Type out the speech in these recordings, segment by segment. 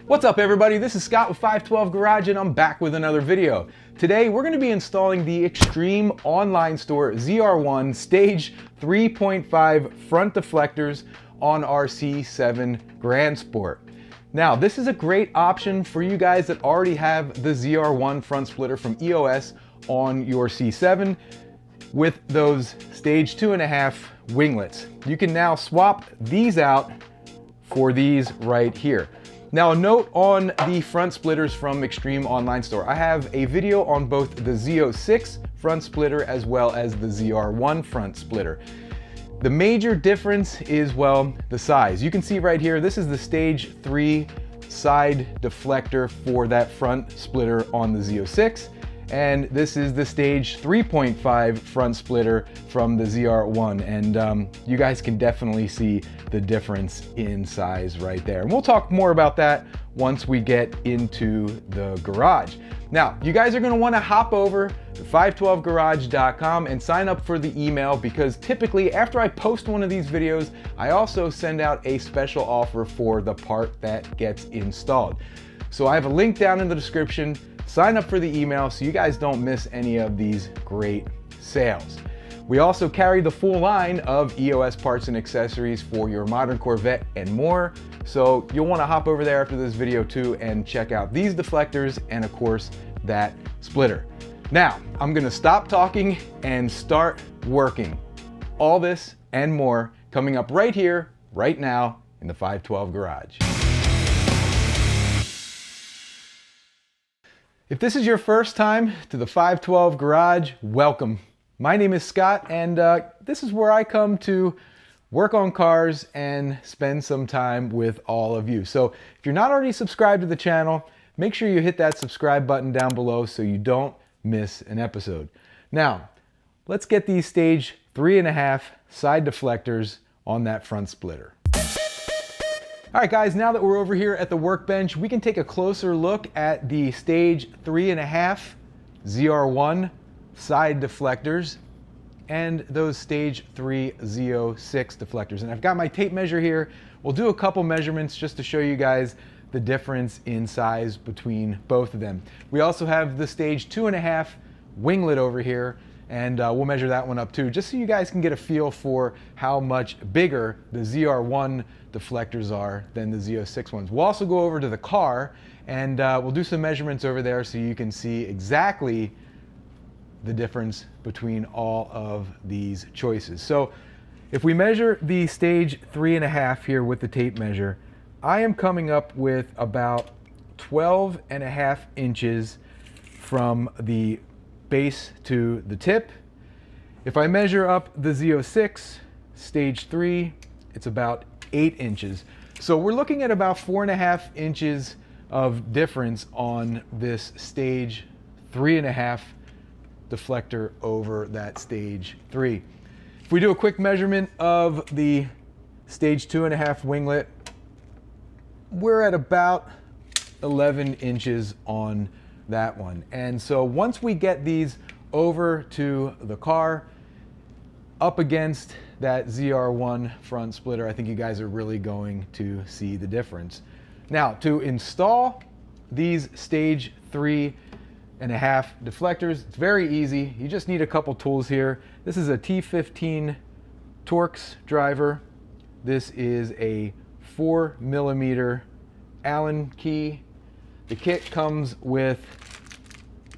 What's up everybody, this is Scott with 512 Garage and I'm back with another video. Today we're going to be installing the Extreme online store ZR1 Stage 3.5 front deflectors on our C7 Grand Sport. Now this is a great option for you guys that already have the ZR1 front splitter from EOS on your C7 with those Stage 2.5 winglets. You can now swap these out for these right here. Now a note on the front splitters from Extreme Online Store. I have a video on both the Z06 front splitter as well as the ZR1 front splitter. The major difference is, well, the size. You can see right here, this is the Stage 3 side deflector for that front splitter on the Z06. And this is the Stage 3.5 front splitter from the ZR1. And you guys can definitely see the difference in size right there. And we'll talk more about that once we get into the garage. Now, you guys are gonna wanna hop over to 512garage.com and sign up for the email, because typically after I post one of these videos, I also send out a special offer for the part that gets installed. So I have a link down in the description. Sign up for the email so you guys don't miss any of these great sales. We also carry the full line of EOS parts and accessories for your modern Corvette and more. So you'll want to hop over there after this video too and check out these deflectors and of course that splitter. Now I'm going to stop talking and start working. All this and more coming up right here, right now in the 512 Garage. If this is your first time to the 512 Garage, welcome. My name is Scott and this is where I come to work on cars and spend some time with all of you. So if you're not already subscribed to the channel, make sure you hit that subscribe button down below so you don't miss an episode. Now, let's get these Stage 3.5 side deflectors on that front splitter. All right guys, now that we're over here at the workbench, we can take a closer look at the Stage 3.5 ZR1 side deflectors and those Stage 3 Z06 deflectors. And I've got my tape measure here. We'll do a couple measurements just to show you guys the difference in size between both of them. We also have the Stage 2.5 winglet over here, and we'll measure that one up too, just so you guys can get a feel for how much bigger the ZR1 deflectors are than the Z06 ones. We'll also go over to the car and we'll do some measurements over there so you can see exactly the difference between all of these choices. So if we measure the Stage 3.5 here with the tape measure, I am coming up with about 12.5 inches from the base to the tip. If I measure up the Z06 Stage 3, it's about 8 inches. So we're looking at about 4.5 inches of difference on this Stage 3.5 deflector over that Stage 3. If we do a quick measurement of the Stage 2.5 winglet, we're at about 11 inches on that one. And so once we get these over to the car up against that ZR1 front splitter, I think you guys are really going to see the difference. Now to install these Stage 3.5 deflectors, it's very easy. You just need a couple tools here. This is a T15 Torx driver. This is a 4mm Allen key. The kit comes with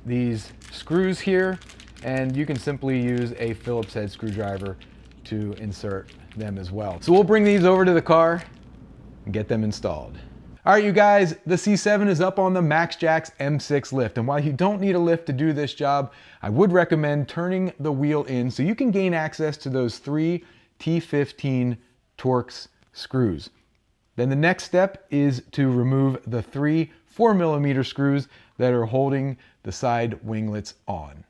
these screws here, and you can simply use a Phillips head screwdriver to insert them as well. So we'll bring these over to the car and get them installed. All right, you guys, the C7 is up on the MaxJax M6 lift, and while you don't need a lift to do this job, I would recommend turning the wheel in so you can gain access to those 3 T15 Torx screws. Then the next step is to remove the 3 4mm screws that are holding the side winglets on.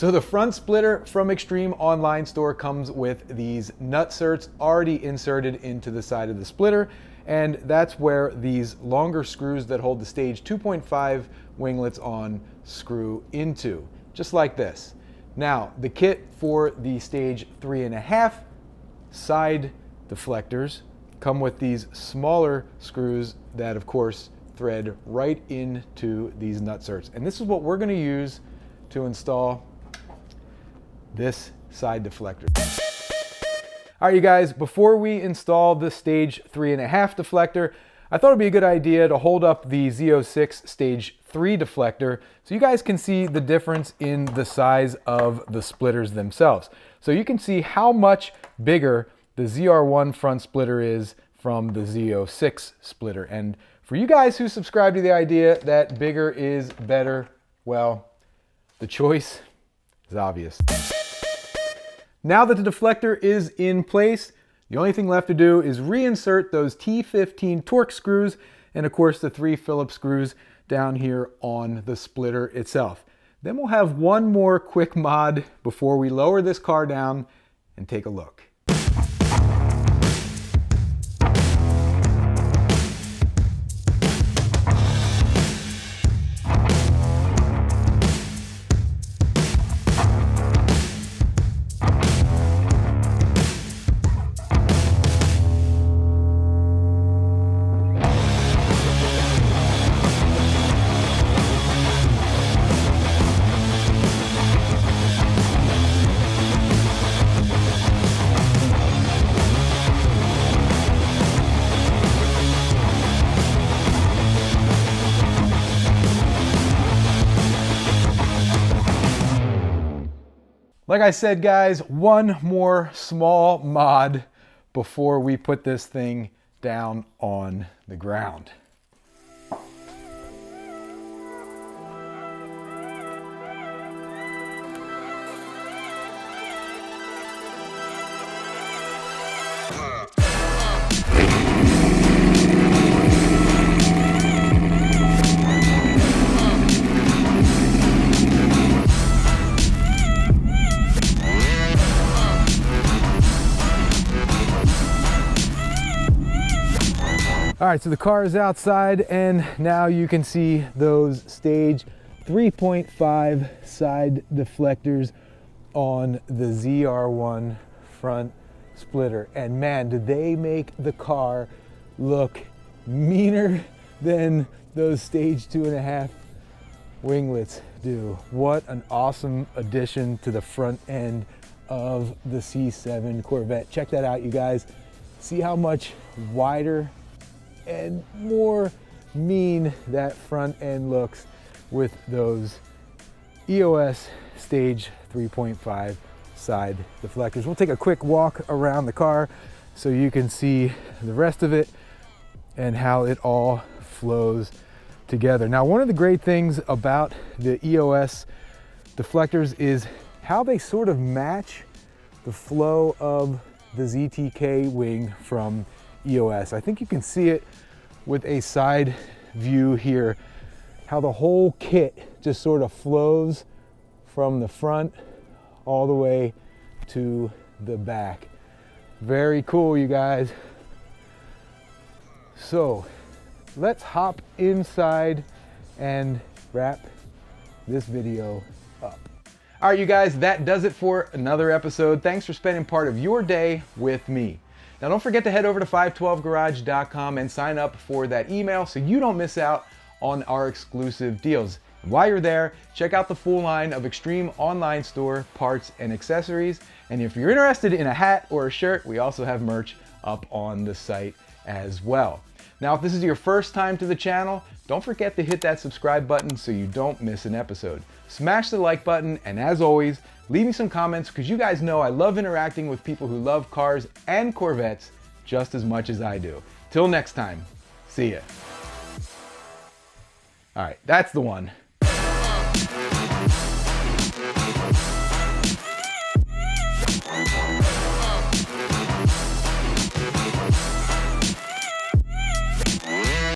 So the front splitter from Extreme Online Store comes with these nutserts already inserted into the side of the splitter, and that's where these longer screws that hold the stage 2.5 winglets on screw into, just like this. Now, the kit for the stage 3.5 side deflectors come with these smaller screws that, of course, thread right into these nutserts. And this is what we're going to use to install this side deflector. All right, you guys, before we install the stage 3.5 deflector, I thought it'd be a good idea to hold up the Z06 stage 3 deflector so you guys can see the difference in the size of the splitters themselves. So you can see how much bigger the ZR1 front splitter is from the Z06 splitter. And for you guys who subscribe to the idea that bigger is better, well, the choice is obvious. Now that the deflector is in place, the only thing left to do is reinsert those T15 Torx screws and of course the 3 Phillips screws down here on the splitter itself. Then we'll have one more quick mod before we lower this car down and take a look. Like I said, guys, one more small mod before we put this thing down on the ground. All right, so the car is outside and now you can see those stage 3.5 side deflectors on the ZR1 front splitter. And man, do they make the car look meaner than those stage 2.5 winglets do. What an awesome addition to the front end of the C7 Corvette. Check that out, you guys. See how much wider and more mean that front end looks with those EOS stage 3.5 side deflectors. We'll take a quick walk around the car so you can see the rest of it and how it all flows together. Now, one of the great things about the EOS deflectors is how they sort of match the flow of the ZTK wing from EOS. I think you can see it with a side view here, how the whole kit just sort of flows from the front all the way to the back. Very cool, you guys. So let's hop inside and wrap this video up. All right, you guys, that does it for another episode. Thanks for spending part of your day with me. Now, don't forget to head over to 512garage.com and sign up for that email so you don't miss out on our exclusive deals. And while you're there, check out the full line of Extreme Online Store parts and accessories. And if you're interested in a hat or a shirt, we also have merch up on the site as well. Now, if this is your first time to the channel, don't forget to hit that subscribe button so you don't miss an episode. Smash the like button, and as always, leave me some comments because you guys know I love interacting with people who love cars and Corvettes just as much as I do. Till next time, see ya. All right, that's the one.